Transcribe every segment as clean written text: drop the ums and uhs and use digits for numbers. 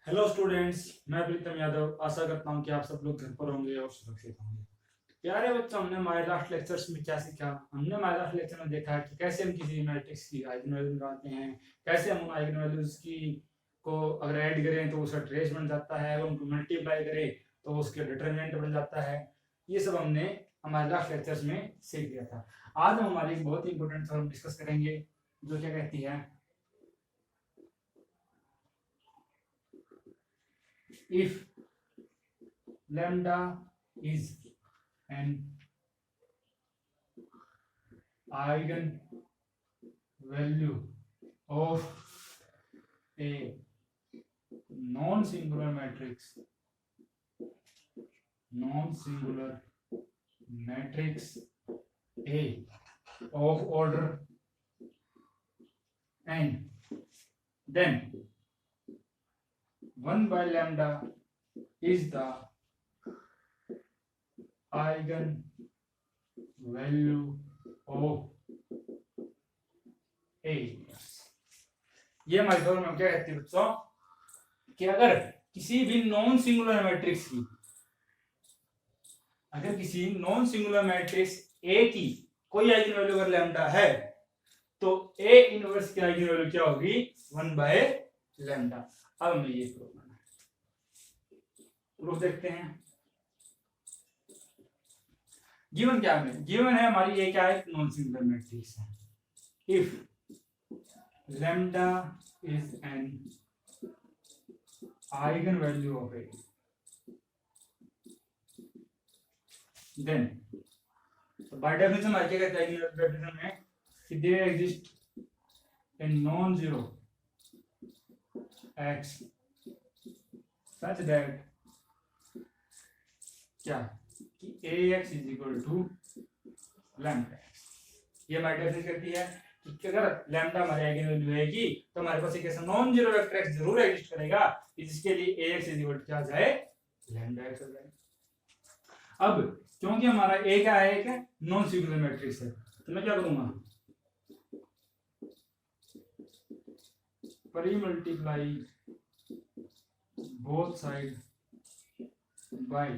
Hello students, मैं प्रीतम यादव आशा करता हूँ कि आप सब लोग घर पर होंगे और सुरक्षित होंगे। प्यारे बच्चों, हमने हमारे लास्ट लेक्चर्स में क्या सीखा? हमने हमारे लास्ट लेक्चर में देखा कि कैसे हम किसी मैट्रिक्स की आइगन वैल्यू निकालते हैं, कैसे हम उन आइगन वैल्यूज की को अगर ऐड करें तो उसका ट्रेस बन जाता है, अगर उनको मल्टीप्लाई करें तो उसके डिटरमिनेंट बन जाता है। ये सब हमने हमारे लास्ट लेक्चर्स में सीख लिया था। आज हम हमारी एक बहुत ही इंपॉर्टेंट थ्योरम डिस्कस करेंगे जो क्या कहती है, if lambda is an eigen value of a non-singular matrix A of order n, then 1 by lambda is the eigen value of A। ये हमारी थ्योरम में क्या कहती है बच्चों कि अगर किसी भी नॉन सिंगुलर मैट्रिक्स की, अगर किसी नॉन सिंगुलर मैट्रिक्स ए की कोई आइगन वैल्यू अगर लैम्डा है तो ए इनवर्स की आइगन वैल्यू क्या होगी? 1 बाय लैम्डा। अब हमें ये प्रूफ करना है। प्रूफ देखते हैं। गिवन क्या है? गिवन है हमारी ए क्या है? नॉन सिंगुलर मैट्रिक्स है। If lambda is an eigen value of A, then by definition हमारे क्या कहते हैं डेफिनेशन में कि there exist a non zero x such that क्या कि A x is equal to lambda. ये हमारी डेफिनेशन कहती है कि अगर लैम्डा हमारी आइगन वैल्यू है तो हमारे पास एक ऐसा नॉन जीरो वेक्टर एक्स जरूर एग्जिस्ट करेगा जिसके लिए ए एक्स इज इक्वल टू क्या आ जाए? लैम्डा एक्स हो जाए। अब क्योंकि हमारा ए क्या है? एक नॉन सिंगुलर मैट्रिक्स है, तो मैं क्या करूंगा? परी multiply both side by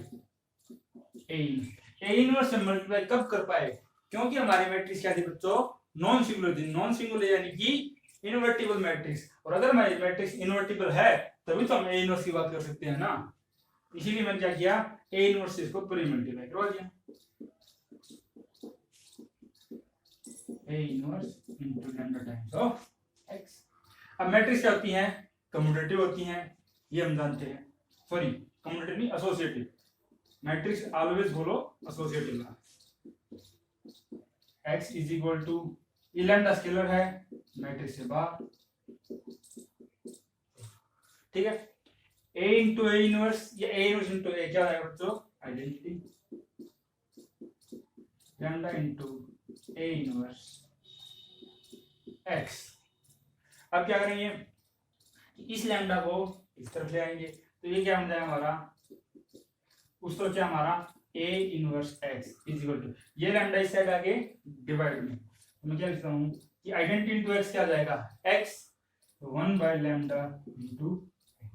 A inverse से मल्टीप्लाई कब कर पाए? क्योंकि हमारी मैट्रिक्स क्या थी बच्चों? नॉन सिंगुलर थी। नॉन सिंगुलर यानी कि इनवर्टिबल मैट्रिक्स, और अगर हमारी मैट्रिक्स इनवर्टिबल है तभी तो हम ए इनवर्स की बात कर सकते हैं ना। इसीलिए मैंने क्या किया? ए इनवर्स से इसको परी मल्टीप्लाई करवा दिया। A inverse into lambda times of x. अब मैट्रिक्स क्या होती हैं? कम्यूटेटिव होती हैं, ये हम जानते हैं। सॉरी, कम्यूटेटिव नहीं, एसोसिएटिव। मैट्रिक्स ऑलवेज बोलो एसोसिएटिव ना। x is equal to lambda scalar है, मैट्रिक्स से बाहर, ठीक है। a इंटू ए इनवर्स या a इनवर्स इंटू ए क्या है बच्चों? Identity. Lambda into A inverse x। अब क्या करेंगे? इस लैम्डा को इस तरफ ले आएंगे तो ये क्या बन जाएगा हमारा? उस तरफ क्या हमारा? a inverse x is equal to, ये लैम्डा इस साइड आगे डिवाइड में, तो मैं क्या लिखता हूं कि आइडेंटिटी इंटू x क्या आ जाएगा? x 1 by lambda into x।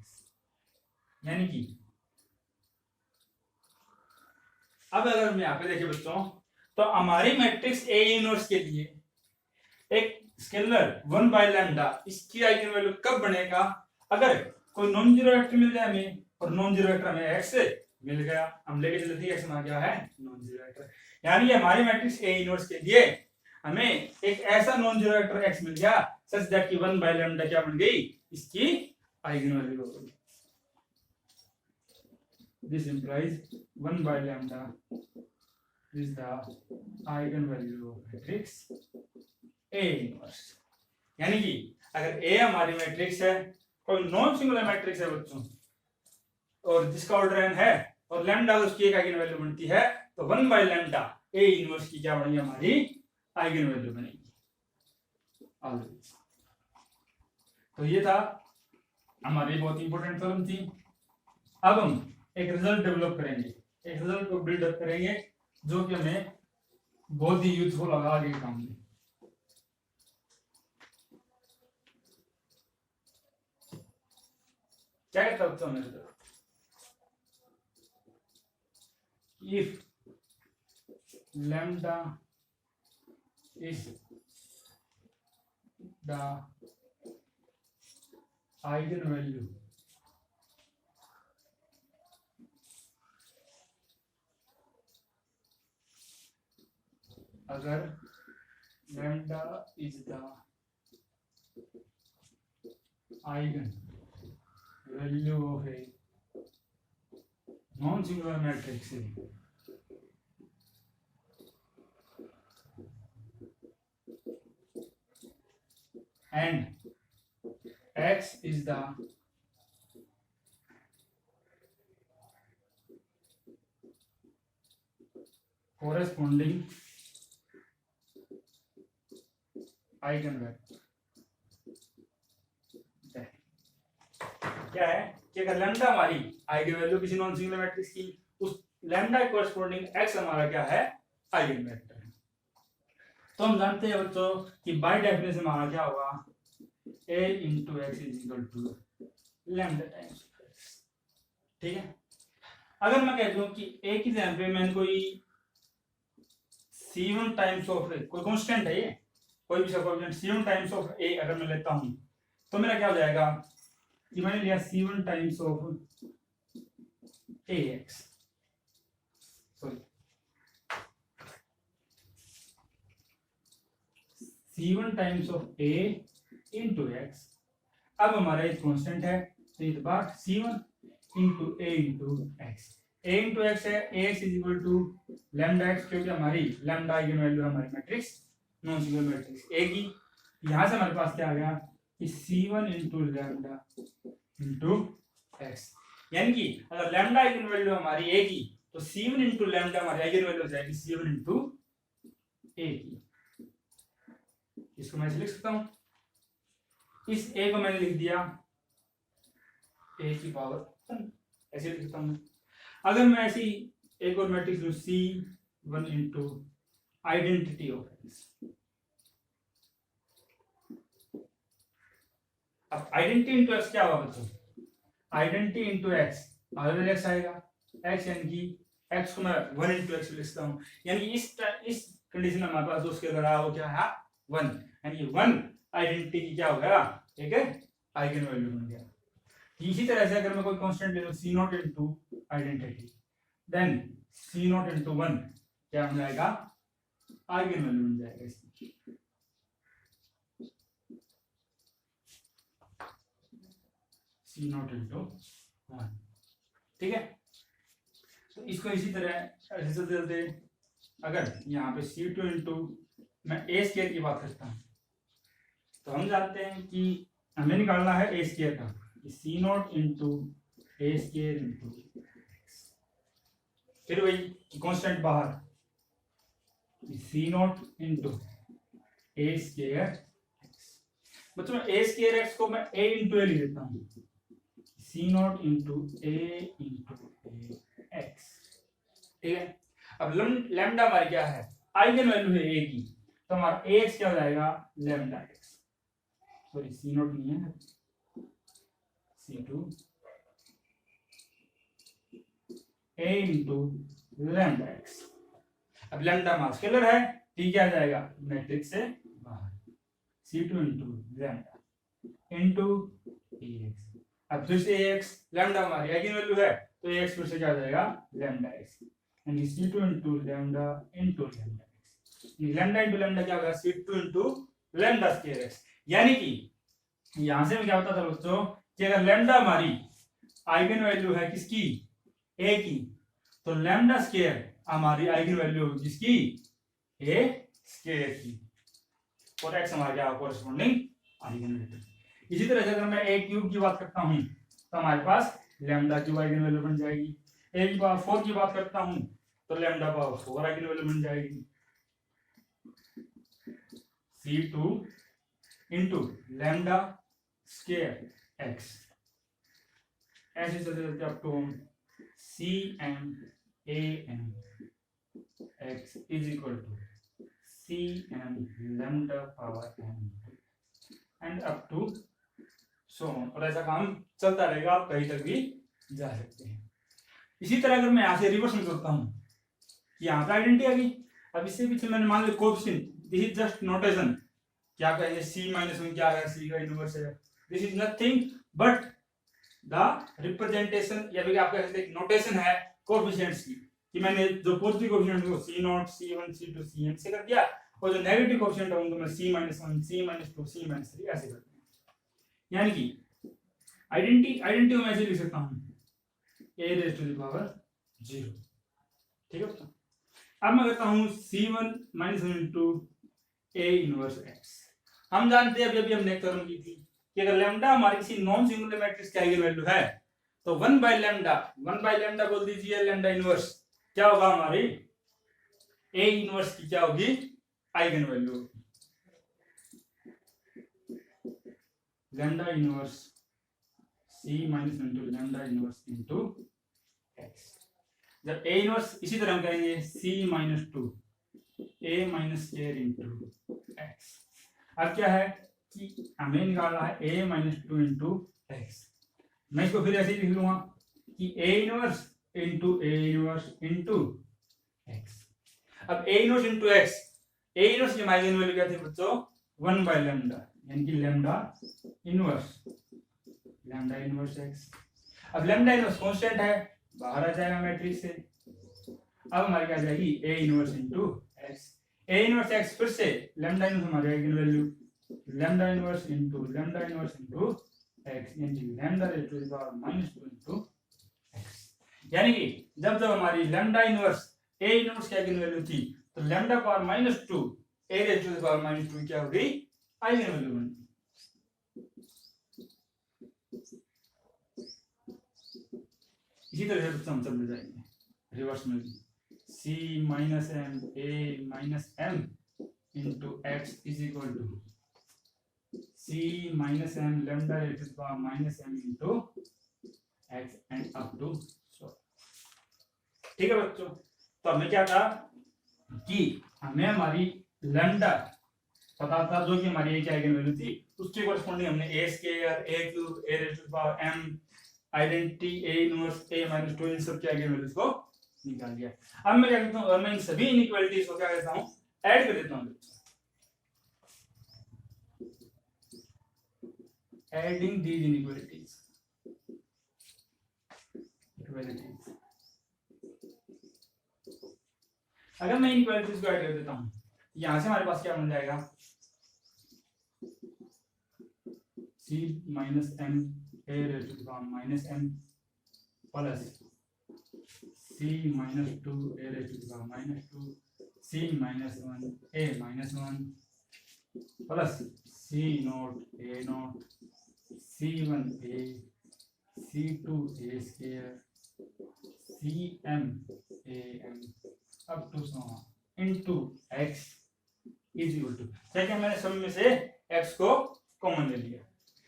यानी कि अब अगर हम यहाँ पे देखें बच्चों तो हमारी मैट्रिक्स a इनवर्स के लिए एक स्केलर 1 बाय लैम्डा, इसकी आइगन वैल्यू कब बनेगा? अगर कोई नॉन जीरो वेक्टर मिल जाए हमें, और नॉन जीरो वेक्टर हमें x मिल गया, हम लेके चलते हैं x में क्या है? Non zero vector. यानी हमारी मैट्रिक्स a इनवर्स के लिए हमें एक ऐसा नॉन जीरो वेक्टर x मिल गया सच दैट कि 1 बाय लैम्डा क्या बन गई? इसकी आइगन वैल्यू हो गई। This implies 1 by lambda is the eigen value of matrix a inverse. यानी कि अगर a हमारी मैट्रिक्स है, कोई नॉन सिंगुलर मैट्रिक्स है बच्चों, और जिसका ऑर्डर n है और लैम्डा उसकी एक आइगन वैल्यू बनती है, तो 1 बाय लैम्डा a इनवर्स की क्या बनेगी? हमारी आइगन वैल्यू बनेगी ऑलवेज। तो ये था हमारी बहुत इंपॉर्टेंट थ्योरम थी। अब हम एक रिजल्ट डेवलप करेंगे, एक रिजल्ट को बिल्डअप करेंगे जो कि हमें बहुत ही यूजफुल होगा आगे काम में। क्या कहता है बच्चों मेरे को, if lambda is the eigen value अगर lambda is the eigen value of A non singular matrix and x is the corresponding eigenvalue। क्या है कि अगर लैम्डा हमारी आइगन वैल्यू किसी नॉन सिंगुलर मैट्रिक्स की, उस लैम्डा के कोरस्पोंडिंग x हमारा क्या है, आइगन वेक्टर है। तो हम जानते हैं बच्चों कि बाय डेफिनेशन हमारा क्या होगा, a into x is equal to lambda times x। ठीक है, अगर मैं कह दूं कि a की जगह पे मैंने कोई c1 टाइम्स ऑफ कोई कांस्टेंट है, ये कोई भी coefficient c1 times of a अगर मैं लेता हूं तो मेरा क्या हो जाएगा कि मैंने लिया c1 times of ax, sorry c1 times of a into x। अब हमारा एक कांस्टेंट है तो इस बार c1 into a into x, a into x है ax is equal to lambda x, क्योंकि हमारी लैम्डा आइगन वैल्यू हमारी matrix non singular matrix a की। यहां से हमारे पास क्या आ गया कि c1 into lambda into x, यानी कि अगर लैम्डा आइगन वैल्यू हमारी a की तो c1 इंटू लैम्डा हमारी आइगन वैल्यू हो जाएगी c1 इंटू a की। इसको मैं ऐसे लिख सकता हूं, इस a को मैंने लिख दिया a की पावर 1, ऐसे लिख सकता हूं। अगर मैं ऐसी एक और मैट्रिक्स लूं c1 into identity of x, अब आइडेंटिटी इंटू x क्या होगा बच्चों, आइडेंटिटी इंटू x आगे x आएगा, x यानी कि x को मैं 1 इंटू x लिखता हूं, यानी कि इस कंडीशन में हमारे पास जो उसके अगर वो क्या है 1, यानी कि 1 आइडेंटिटी की क्या हो गया, एक आइगन वैल्यू बन गया। इसी तरह से अगर मैं कोई कांस्टेंट ले लूं c0 into identity, then c0 into 1 क्या बन जाएगा, आइगन वैल्यू बन जाएगा इसकी। c0 इंटू 1, ठीक है। तो इसको इसी तरह ऐसे चलते, अगर यहाँ पे c2 इंटू मैं a स्क्वायर की बात करता हूँ तो हम जानते हैं कि हमें निकालना है a स्क्वायर का, c0 into a square into x, फिर वही कांस्टेंट बाहर c0 into a square x। बच्चों a स्क्वायर x को मैं a इंटू a लिख देता हूँ, c0 into a into x, ठीक है। अब लैम्डा हमारी क्या है, आइगन वैल्यू है a की, तो हमारा ax क्या हो जाएगा, लैम्डा x, सॉरी c0 नहीं है c2 a into lambda x। अब लैम्डा हमारा स्केलर है, t क्या आ जाएगा मैट्रिक्स से बाहर, c2 into lambda into ax। अब फिर से ax, लैम्डा हमारी आइगन वैल्यू है तो ax फिर से क्या आ जाएगा, लैम्डा x, यानी c2 into lambda into lambda x। Lambda into lambda क्या होगा, c2 into lambda square x। यानी कि यहां से मैं क्या होता था बच्चों कि अगर लैम्डा हमारी आइगन वैल्यू है किसकी, a की, तो लैम्डा स्क्वायर हमारी आइगन वैल्यू होगी किसकी, a स्क्वायर की, और x हमारा क्या कोरस्पोंडिंग आइगन वैल्यू। इसी तरह से अगर मैं a क्यूब की बात करता हूं तो हमारे पास लैम्डा क्यूब आइगन वैल्यू बन जाएगी, a की पावर 4 की बात करता हूं तो लैम्डा पावर 4 आइगन वैल्यू बन जाएगी, c2 into lambda square x। ऐसे चलते चलते up to cm am x is equal to cm lambda power m and up to so on, और ऐसा काम चलता रहेगा, आप कहीं तक भी जा सकते हैं। इसी तरह अगर मैं यहाँ से रिवर्स में करता हूँ, यहाँ पे आइडेंटिटी आ गई। अब इससे पीछे मैंने मान लिया coefficient, this is just notation, क्या कहेंगे c-1 क्या है, c का इनवर्स है, this is nothing but the representation, या फिर आप कह सकते हैं नोटेशन है कोएफिशिएंट्स की, कि मैंने जो पॉजिटिव कोएफिशिएंट को c0 c1 c2 cn से कर दिया, और जो नेगेटिव कोएफिशिएंट है उनको मैं c-1 c-2 c-3 ऐसे कर दिया। यानी कि आइडेंटिटी मैं ऐसे लिख सकता हूं a raised to the power 0, ठीक है। अब मैं करता हूं c1 - 1 into a inverse x। हम जानते हैं अभी हमने एक थ्योरम की थी कि अगर लैम्डा हमारी किसी नॉन सिंगुलर मैट्रिक्स की आइगन वैल्यू है तो 1/λ बोल दीजिए लैम्डा इनवर्स क्या होगा, हमारी a इनवर्स की क्या होगी, eigen value lambda inverse c - 1 into lambda inverse into x। जब a इनवर्स इसी तरह हम करेंगे c - 2 a - a into x। अब क्या है कि हमें निकालना है a - 2 into x। मैं इसको फिर ऐसे लिख लूंगा कि a इनवर्स into x। अब a inverse into x, a inverse की आइगन वैल्यू क्या थी बच्चों, 1/λ, यानी कि लैम्डा इनवर्स x। अब लैम्डा इनवर्स कांस्टेंट है, बाहर आ जाएगा मैट्रिक्स से। अब हमारी क्या जाएगी a inverse into x। a inverse x फिर से लैम्डा इनवर्स हमारी eigen value lambda inverse into x, यानी lambda raise to the power -2 into x। यानी कि जब हमारी लैम्डा इनवर्स a इनवर्स की आइगन वैल्यू थी तो lambda power -2 a raise to the power -2 क्या हो गई, आइगन वैल्यू बन गई। इसी तरह से हम चलते जाएंगे रिवर्स में भी, c - m a - m into x is equal to c - m lambda raised to the power -m into x and up to so। ठीक है बच्चों, तो हमने क्या कहा कि हमें हमारी लैम्डा पता था जो कि हमारी a की आइगन वैल्यू थी, उसके कोरिस्पोंडिंग हमने a square a cube a raise to the power m identity a inverse a - 2 इन सब की आइगन वैल्यूज को निकाल दिया। अब मैं क्या करता हूं, और मैं इन सभी इनइक्वालिटीज को क्या करता हूं, ऐड कर देता हूं। एडिंग दीज इनइक्वालिटीज अगर मैं इनइक्वालिटीज को ऐड कर देता हूं, यहां से हमारे पास क्या बन जाएगा, c - m a raised to the power -m plus c - 2 a raised to the power -2 c - 1 a - 1 plus c0 a0 c1 a c2 a square cm am up to so on into x is equal to, क्या मैंने सब में से x को common ले लिया।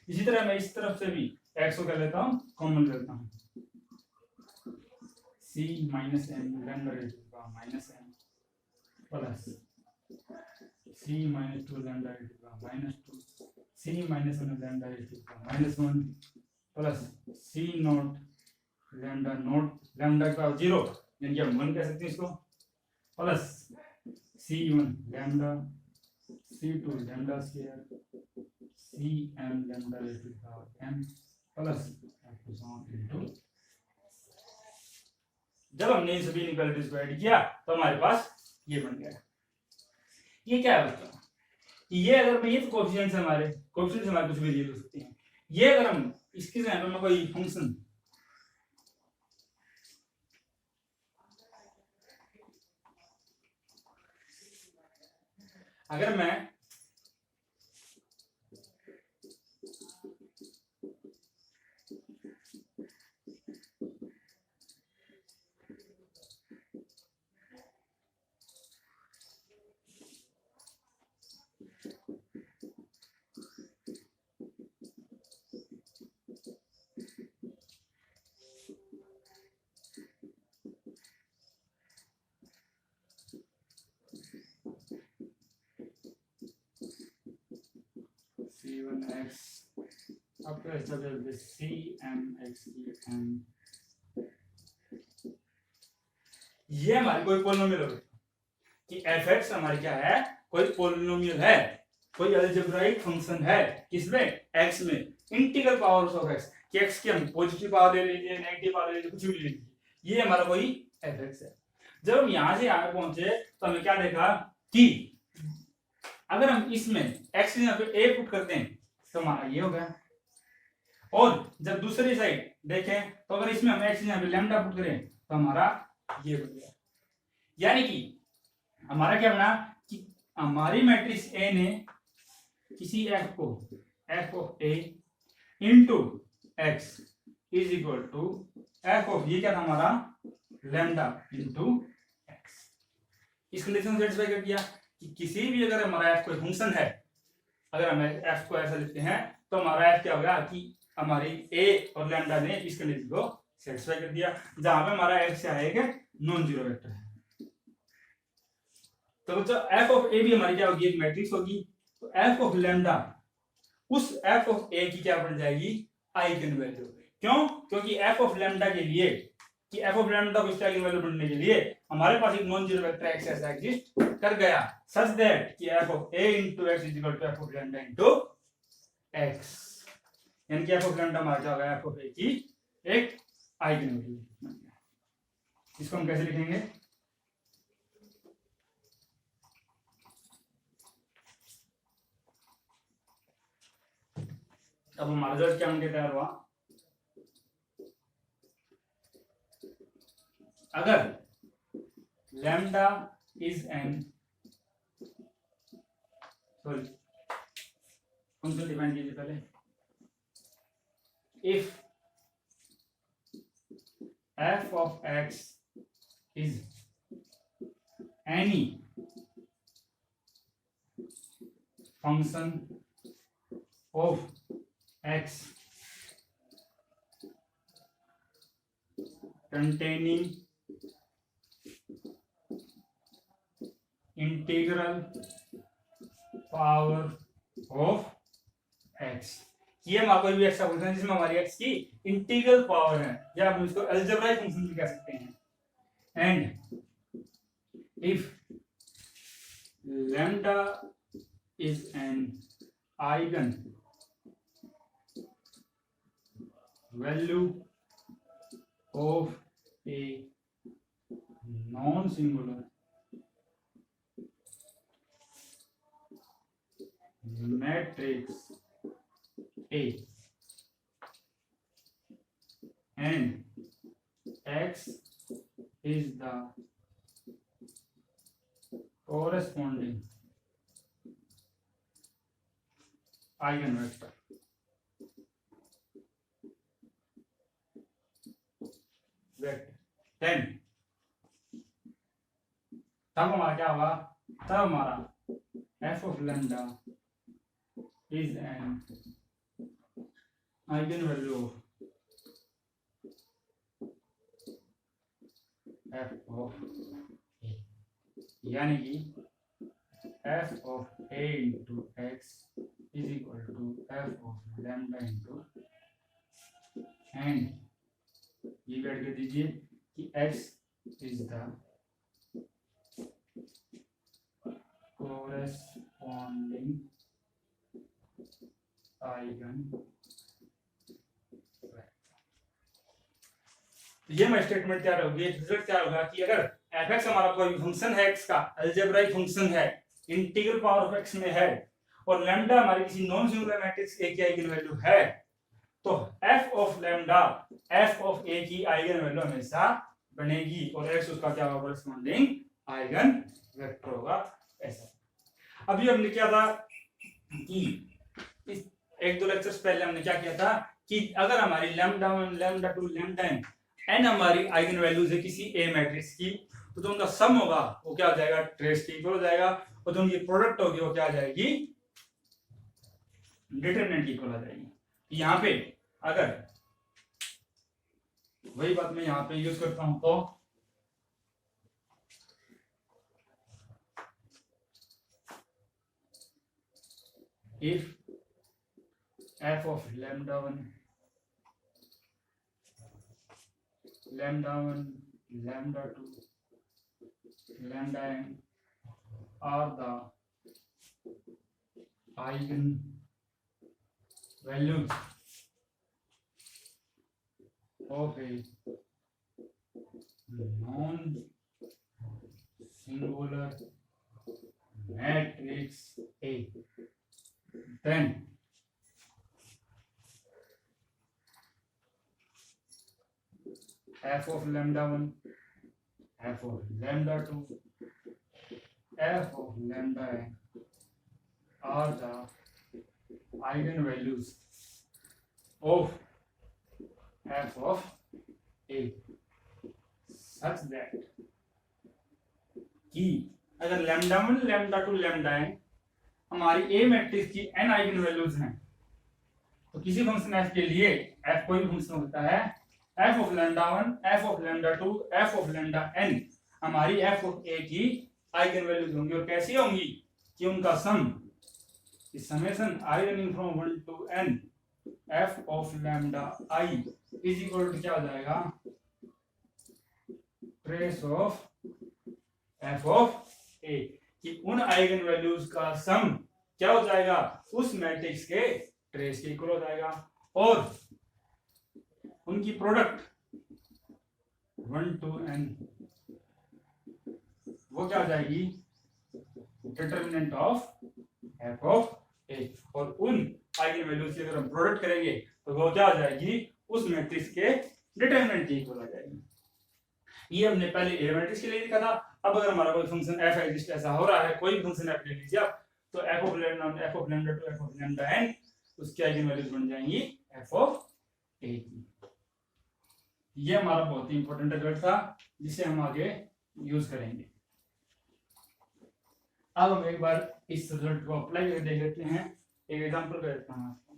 इसी तरह मैं इस तरफ से भी x को कर लेता हूँ, कॉमन लेता हूँ, c - m lambda raised to the power -m plus c - 2 lambda raised to the power -2 c - 1 lambda raised to the power -1 plus c0 lambda का 0 यानी कि हम 1 कह सकते हैं इसको, plus c1 lambda c2 lambda square cm lambda raised to the power m plus into. जब हमने इन सभी इनइक्वालिटीज को ऐड किया तो हमारे पास ये बन गया। ये क्या है बच्चों, ये अगर मैं, ये तो कोएफिशिएंट्स हमारे कुछ भी दिए हो सकते हैं। ये अगर हम इसके जगह में कोई फंक्शन अगर मैं c1x up तो ऐसा दे C M X E M, ये हमारी कोई पोलिनोमियल होगी कि एफ एक्स हमारी क्या है, कोई पोलिनोमियल है, कोई अलजेब्राइक फंक्शन है, किसमें, एक्स में, इंटीग्रल पावर्स ऑफ एक्स, कि एक्स की हम पॉजिटिव पावर ले लीजिए, नेगेटिव पावर ले लीजिए, कुछ भी ले लीजिए, ये हमारा कोई एफ एक्स है। जब हम यहां से यहां पहुंचे तो हमें क्या देखा कि अगर हम इसमें एक्स यहाँ पे ए पुट करते हैं तो हमारा ये हो गया, और जब दूसरी साइड देखें तो अगर इसमें हम एक्स यहाँ पे लैम्डा पुट करें तो हमारा ये बन गया। यानी कि हमारा क्या बना कि हमारी मैट्रिक्स ए ने किसी एफ को, F of A into x is equal to F of, ये क्या था हमारा, लैम्डा इंटू एक्स। इस कंडीशन को सेटिस्फाई कर दिया कि किसी भी अगर हमारा एफ कोई फंक्शन है, अगर हम एफ को ऐसा लिखते हैं तो हमारा एफ क्या होगा कि हमारी ए और लैम्डा ने इस कंडीशन को सेटिस्फाई कर दिया, जहां पे हमारा एफ से आएगा नॉन जीरो वेक्टर है। तो बच्चों एफ ऑफ ए भी हमारी क्या होगी, एक मैट्रिक्स होगी, तो एफ ऑफ लैम्डा उस एफ ऑफ ए की क्या बन जाएगी, आइगन वैल्यू। क्यों, क्योंकि एफ ऑफ लैम्डा के लिए, कि एफ ऑफ लैम्डा को इसका आइगन वैल्यू बनने के लिए हमारे पास एक नॉन जीरो वेक्टर एक्स ऐसा एग्जिस्ट कर गया, सच दैट कि F of A into X is equal to F of lambda into X, यानी कि एफ ऑफ लैम्डा हमारा क्या होगा, एफ ऑफ ए की एक आइगन वैल्यू। इसको हम कैसे लिखेंगे, अब हमारा रिजल्ट क्या होंगे तैयार हुआ, अगर lambda is N, sorry function define कीजिए पहले, if F of x is any function of x containing integral power of x, ये हमारा कोई भी ऐसा फंक्शन जिसमें हमारी x की इंटीग्रल पावर है, या आप इसको अलजेब्राइक फंक्शन भी कह सकते हैं, and if lambda is an eigen value of a non-singular matrix A and X is the corresponding eigenvector, then तब हमारा क्या होगा, तब हमारा f of lambda is an eigen value f of A, यानी कि F of A into x is equal to F of lambda into, and ये बैठ के दीजिए कि x is the corresponding eigen. ये मैं स्टेटमेंट तैयार होगी, रिजल्ट तैयार होगा कि अगर f(x) हमारा कोई फंक्शन है x का, अलजेब्राइक फंक्शन है, इंटीग्रल पावर ऑफ x में है, और लैम्डा हमारी किसी नॉन सिंगुलर मैट्रिक्स A की आइगन वैल्यू है, तो f of lambda f of a की आइगन वैल्यू हमेशा बनेगी, और x उसका क्या होगा, कोरेस्पॉन्डिंग आइगन वेक्टर होगा, ऐसा। अभी हमने क्या था कि इस एक दो लेक्चर्स पहले हमने क्या किया था कि अगर हमारी लैम्डा 1 लैम्डा 2 लैम्डा n हमारी आइगन वैल्यूज है किसी a मैट्रिक्स की, तो जो उनका सम होगा वो क्या हो जाएगा, ट्रेस के इक्वल हो जाएगा, और जो उनकी प्रोडक्ट होगी वो क्या आ जाएगी, डिटरमिनेंट की इक्वल आ जाएगी। यहाँ पे अगर वही बात मैं यहाँ पे यूज करता हूं तो if f of lambda 1, lambda 1, lambda 2, lambda n are the eigen values of a non-singular matrix A. Then f of lambda 1, f of lambda 2, f of lambda n are the eigenvalues of f of A such that कि अगर lambda 1, lambda 2, lambda n हमारी A matrix की n eigen values हैं तो किसी function f के लिए f कोई फंक्शन होता है f of lambda 1, f of lambda 2, f of lambda n हमारी f ऑफ A की आइगन वैल्यूज होंगी और कैसी होंगी कि उनका सम इस summation i running from 1 to n f of lambda i is equal to क्या हो जाएगा trace of f of A कि उन आइगन वैल्यूज का सम क्या हो जाएगा उस मैट्रिक्स के ट्रेस के इक्वल हो जाएगा और उनकी प्रोडक्ट 1 to n वो क्या हो जाएगी determinant of f of A और उन आइगन वैल्यूज की अगर हम प्रोडक्ट करेंगे तो वो क्या हो जाएगी उस मैट्रिक्स के डिटरमिनेंट के इक्वल हो जाएगी। ये हमने पहले ए मैट्रिक्स के लिए लिखा था। अब अगर हमारा कोई फंक्शन f एग्जिस्ट ऐसा हो रहा है कोई फंक्शन f ले लीजिए आप तो f of lambda 2 f of lambda n उसकी आइगन वैल्यूज बन जाएंगी f ऑफ A की। ये हमारा बहुत ही इंपॉर्टेंट रिजल्ट था जिसे हम आगे यूज करेंगे। अब हम एक बार इस रिजल्ट को अप्लाई करके देख लेते हैं। एक एग्जांपल कर देता हूं आपको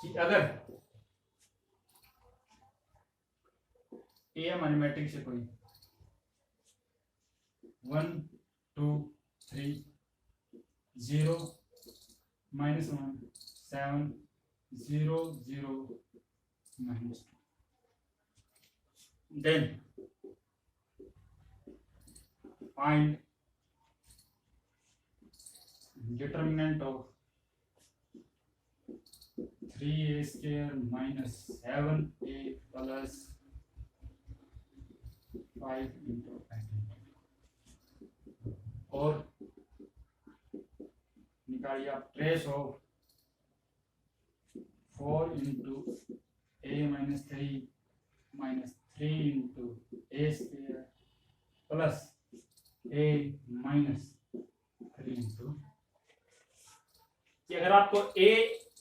कि अगर ए हमारी मैट्रिक्स है कोई 1 2 3 0 -1 7 0 0 -2 then find determinant of 3a square minus 7a plus 5 into और निकालिए आप trace of 4 into a minus 3 minus 3 into a square plus a minus 3 into कि अगर आपको a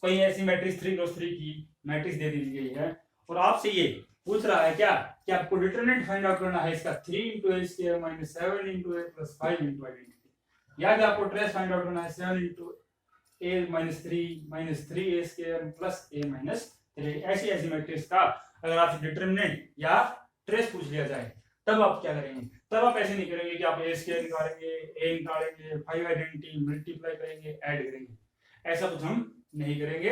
कोई ऐसी मैट्रिक्स 3 क्रॉस 3 की मैट्रिक्स दे दी गई है और आपसे ये पूछ रहा है क्या कि आपको डिटरमिनेंट फाइंड आउट करना है इसका 3 into a square minus 7 into a plus 5 into identity या कि आपको ट्रेस फाइंड आउट करना है 7 into a minus 3 a square plus a minus 3 ऐसी मैट्रिक्स का अगर आपसे डिटरमिनेंट या ट्रेस पूछ लिया जाए तब आप क्या करेंगे। तब आप ऐसे नहीं करेंगे कि आप a स्क्वायर निकालेंगे a निकालेंगे 5 आइडेंटिटी मल्टीप्लाई करेंगे ऐड करेंगे, ऐसा कुछ हम नहीं करेंगे।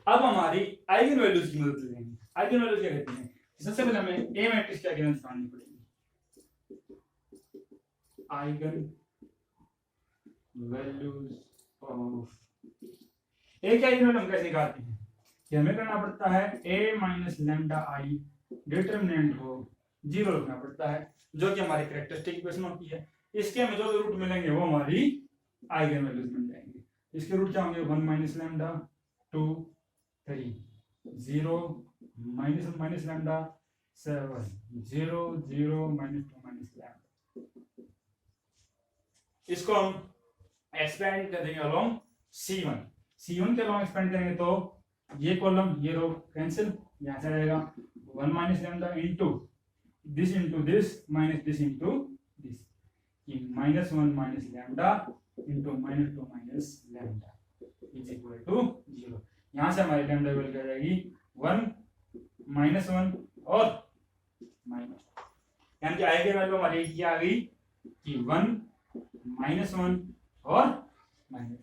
अब हमारी आइगन वैल्यूज की मदद लेंगे। आइगन वैल्यूज क्या कहते हैं सबसे पहले हमें ए मैट्रिक्स की आइगन वैल्यूज निकालनी पड़ेगी। आइगन वैल्यूज ऑफ ए क्या आइगन वैल्यू हम कैसे निकालते हैं कि हमें करना पड़ता है a minus lambda i determinant को 0 रखना पड़ता है जो कि हमारी कैरेक्टरिस्टिक इक्वेशन होती है। इसके हमें जो रूट मिलेंगे वो हमारी आइगन वैल्यूज बन जाएंगे। इसके रूट क्या होंगे 1 minus lambda 2 3 0 minus lambda 7 0 0 minus 2 minus lambda. इसको हम एक्सपेंड कर देंगे अलोंग C1 के अलोंग एक्सपेंड करेंगे तो ये कॉलम ये रो कैंसिल यहां से रहेगा 1 minus lambda into this minus this into this ये -1 minus lambda into -2 minus lambda is equal to 0। यहां से हमारी लैम्डा वैल्यू क्या जाएगी 1 -1 और माइनस यानी कि आइगन वैल्यू हमारी क्या आ गई कि 1 -1 और माइनस।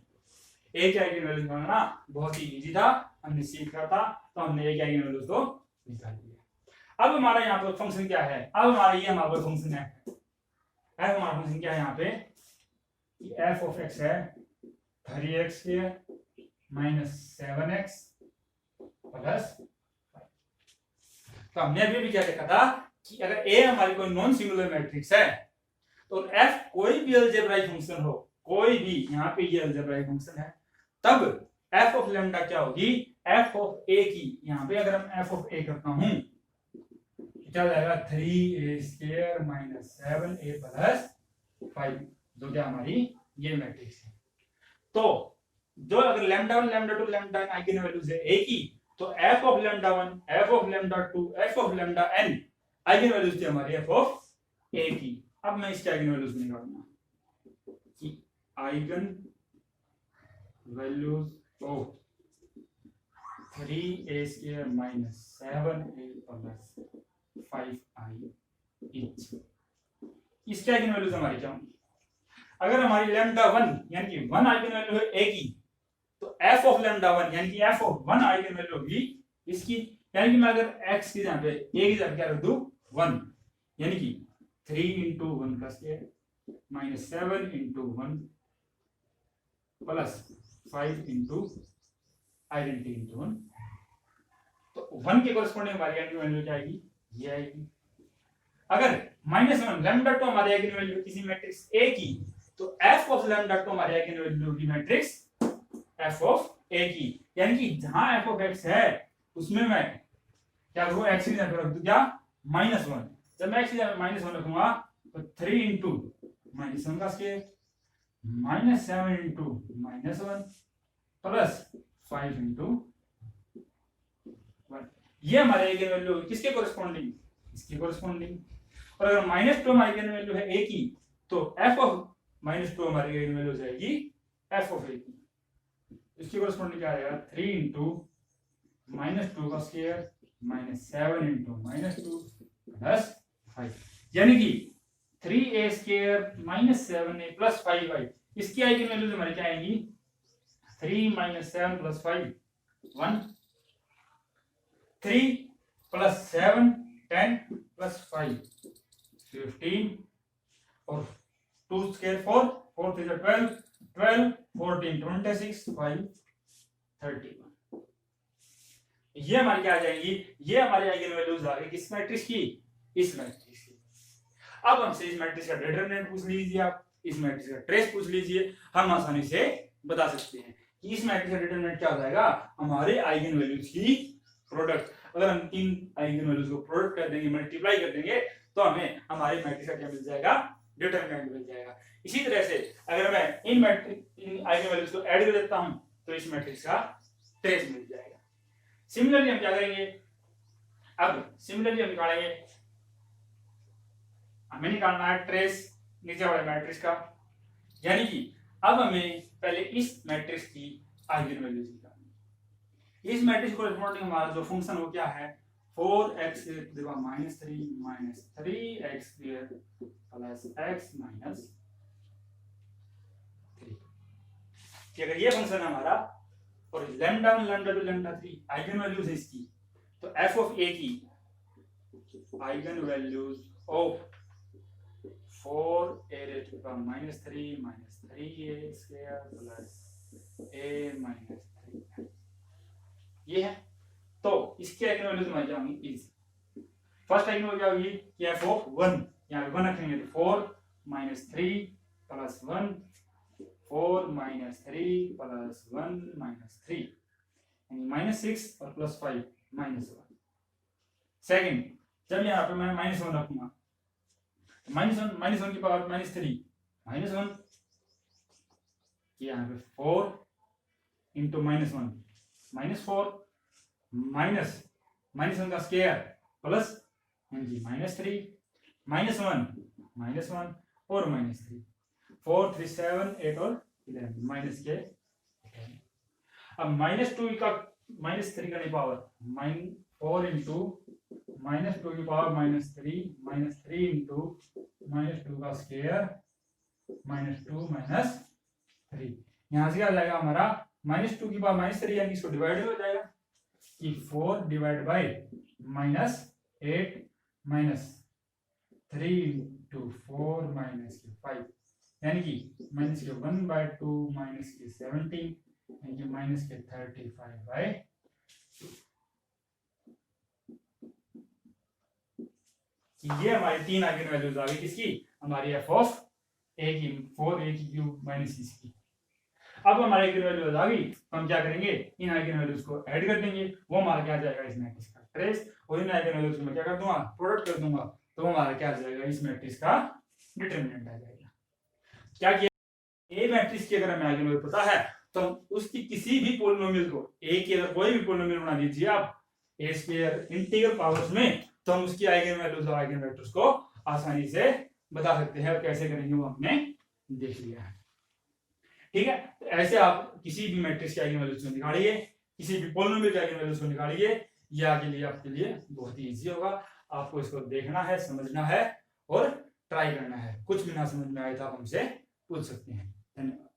ए के आइगन वैल्यूज निकालना बहुत ही इजी था, हमने सीख रहा था, तो हमने ए के आइगन वैल्यूज को निकाल दिया। अब हमारा यहाँ पर फंक्शन क्या है, अब हमारा ये हमारा फंक्शन है, हमारा फंक्शन क्या है यहाँ पे, एफ ऑफ एक्स है 3x माइनस 7x प्लस, तो हमने अभी भी क्या देखा था कि अगर ए हमारी कोई नॉन सिंगुलर मैट्रिक्स है तो एफ कोई भी अलजेब्राइक फंक्शन हो, कोई भी, यहाँ पे ये अलजेब्राइक फंक्शन है, तब एफ ऑफ लैम्डा क्या होगी, एफ ऑफ ए की, यहाँ पे अगर हम एफ ऑफ ए करता हूं क्या जाएगा 3a² माइनस 7a प्लस 5, जो क्या हमारी ये मैट्रिक्स है। तो जो अगर lambda 1 lambda 2 lambda n eigen values है ए की, तो F of lambda 1 F of lambda 2 F of lambda n eigen values थी हमारी एफ ऑफ ए की। अब मैं इसके आइगन वैल्यूज निकालूंगा कि eigen values of 3a² minus 7a plus 5i etch, इसके आइगन वैल्यूज हमारी क्या होंगी, अगर हमारी लैम्डा 1 यानी कि 1 आइगन वैल्यू है ए की, तो एफ ऑफ लैम्डा 1 यानी कि एफ ऑफ 1 आइगन वैल्यू होगी इसकी, यानी कि मैं अगर x की जगह पे a की जगह क्या रख दूं 1, यानी कि 3 into 1 का square minus 7 into 1 plus 5 into identity into 1, तो 1 के कोरिस्पोंडिंग हमारी आइगन वैल्यू क्या आएगी, ये आएगी। अगर -1 लैम्डा 2 हमारी आइगन वैल्यू किसी मैट्रिक्स ए की, तो एफ ऑफ लैम्डा 2 हमारी आइगन वैल्यू की मैट्रिक्स एफ ऑफ ए की, यानी कि जहां एफ ऑफ एक्स है उसमें मैं क्या करूं, एक्स की जगह रख दूं क्या -1, जब मैं एक्स की जगह -1 रखूंगा तो 3 into -1 का square minus 7 into -1 plus 5 into 1, ये हमारे आइगन वैल्यू किसके कोरिस्पोंडिंग, इसके कोरिस्पोंडिंग। और अगर -2 आइगन वैल्यू है ए की, तो एफ ऑफ -2 हमारी आइगन वैल्यू जाएगी एफ ऑफ ए की, इसके कोरिस्पोंडिंग क्या आएगा 3 into -2 का स्क्वायर माइनस 7 into -2 प्लस 5, यानी कि 3a² minus 7a plus 5y, इसकी आइगन वैल्यूज हमारी क्या आएंगी 3 - 7 प्लस 5 1, 3 प्लस 7 10 प्लस 5 15, और 2 स्क्वायर 4 4 3 12 12 14 26 5 31, ये हमारी क्या आ जाएंगी, ये हमारी आइगन वैल्यूज आ गई किस मैट्रिक्स की, इस मैट्रिक्स की। अब हमसे इस मैट्रिक्स का डिटरमिनेंट पूछ लीजिए, आप इस मैट्रिक्स का ट्रेस पूछ लीजिए, हम आसानी से बता सकते हैं कि इस मैट्रिक्स का डिटरमिनेंट क्या हो जाएगा, हमारे आइगन वैल्यूज की प्रोडक्ट। अगर हम तीन आइगन वैल्यूज को प्रोडक्ट कर देंगे, मल्टीप्लाई कर देंगे, तो हमें हमारे मैट्रिक्स का क्या मिल जाएगा, डिटरमिनेंट मिल जाएगा। इसी तरह से अगर मैं इन आइगन वैल्यूज को ऐड कर देता हूं तो इस मैट्रिक्स का ट्रेस मिल जाएगा। सिमिलरली हम क्या करेंगे, अब सिमिलरली हम निकालेंगे, हमें निकालना है ट्रेस नीचे वाले मैट्रिक्स का, यानी कि अब हमें पहले इस मैट्रिक्स की आइगन वैल्यूज निकालनी है। इस मैट्रिक्स को कोरिस्पोंडिंग हमारा जो फंक्शन हो क्या है 4x - 3 minus 3x² plus x minus 3, कि अगर ये फंक्शन है हमारा और lambda 1 lambda 2 lambda 3 eigen values है इसकी, तो एफ ऑफ ए की eigen values of 4a⁻³ minus 3a² plus a minus 3 ये है। तो इसकी आइगन वैल्यूज हमारी क्या होंगी, इज फर्स्ट आइगन वैल्यू क्या होगी कि एफ ऑफ 1, यहां पे 1 रखेंगे तो 4 - 3 प्लस 1 4 - 3 प्लस 1 - 3, यानी -6 और प्लस 5 -1। सेकंड, जब यहाँ पे मैं -1 रखूंगा, -1 की पावर -3 -1, यहाँ पे 4 into -1 -4 -1 का स्क्वायर प्लस -3 -1 -1 और -3, 4 3 7 8 और 11 माइनस के। अब -2 का -3 का नहीं पावर 4 into -2 की पावर -3 into -2 का स्क्वायर -2 - 3, यहाँ से क्या हो जाएगा हमारा -2 की पावर -3, यानी इसको डिवाइड हो जाएगा कि 4 डिवाइड बाई -8 -3 इंटू 4 -5, यानी कि -1/2 -17, यानी कि -35/2। ये हमारी 3 आइगन वैल्यूज आ गई किसकी, हमारी एफ ऑफ ए की, 4a की क्यूब माइनस इसकी। अब हमारे आइगन वैल्यूज आ गई तो हम क्या करेंगे, इन आइगन वैल्यूज को ऐड कर देंगे, वो हमारा क्या आ जाएगा इस मैट्रिक्स का ट्रेस, और इन आइगन वैल्यूज को मैं क्या कर दूंगा, प्रोडक्ट कर दूंगा, तो हमारा क्या आ जाएगा इस मैट्रिक्स का डिटरमिनेंट आ जाएगा। क्या किया, ए मैट्रिक्स की अगर हमें आइगन वैल्यू पता है तो उसकी किसी भी पॉलिनोमियल को, ए की अगर कोई भी पॉलिनोमियल बना दीजिए आप ए स्क्वायर इंटीग्रल पावर्स में, तो हम उसकी आइगन वैल्यूज और आइगन वेक्टर्स को आसानी से बता सकते हैं। कैसे करेंगे वो हमने देख लिया है, ठीक है। तो ऐसे आप किसी भी मैट्रिक्स के आइगन वैल्यूज को निकालिए, किसी भी पॉलिनोमियल के आइगन वैल्यूज को निकालिए, ये आगे लिए आपके लिए बहुत ही इजी होगा। आपको इसको देखना है, समझना है और ट्राई करना है। कुछ भी ना समझ में आए तो आप हमसे पूछ सकते हैं। धन्यवाद।